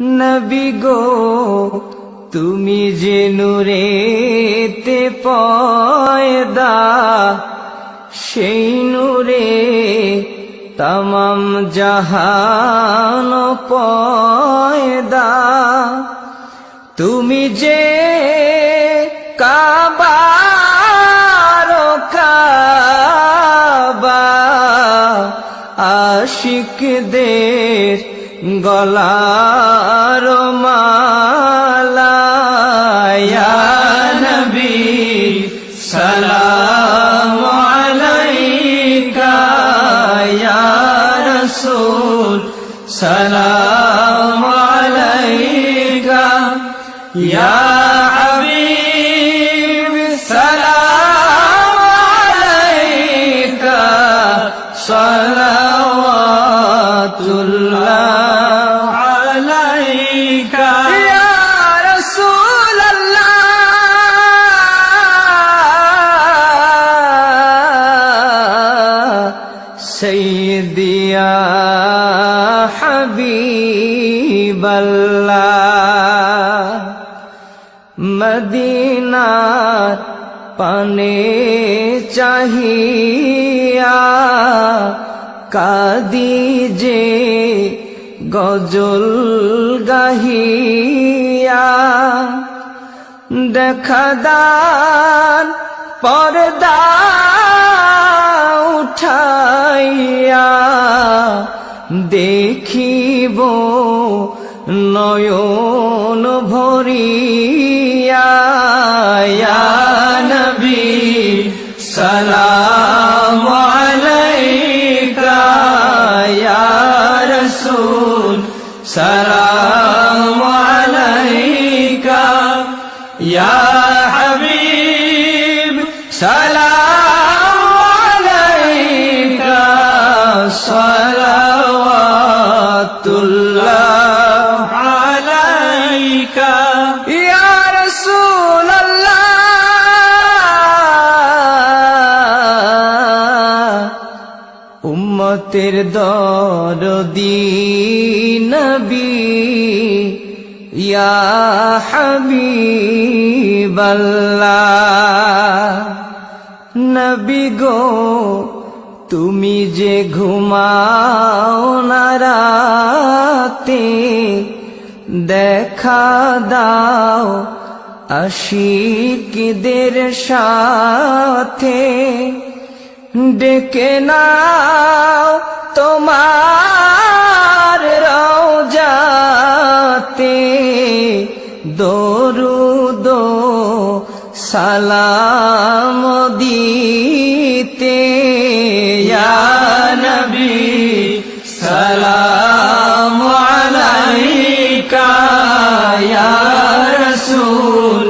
নবী গো তুমি যে নূরেতে পয়দা, সেই নূরে তমাম জাহান পয়দা। তুমি যে কাবার কাবা, আশিকদের গলার মালা। ইয়া নবী সালামু আলাইকা, ইয়া রাসূল সালামু আলাইকা, ইয়া হাবিব সালামু আলাইকা, সালাওয়াতুল্লাহ সৈয়দি ইয়া হাবিবাল্লাহ। মদিনার পানে চাহিয়া কাঁদি যে গজল গাহিয়া, দেখা দান পর্দা উঠাইয়া, দেখিব নয়ন ভরিয়া। ইয়া নবী সালামু আলাইকা, ইয়া রাসূল সালামু আলাইকা, ইয়া হাবিব সালামু আলাইকা, সালাওয়াতুল্লাহ আলাইকা, ইয়া রাসূলাল্লাহ। উম্মতের দরদি নবী, ইয়া হাবিবাল্লাহ। নবী গো তুমি যে ঘুমাও না রাতে, দেখা দাও আশিকদের সাথে। ডেকে নাও তোমার রওজাতে, দরুদ সালাম দিতে। ইয়া নবী সালামু আলাইকা, ইয়া রাসূল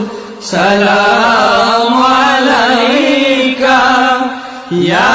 সালামু আলাইকা, ইয়া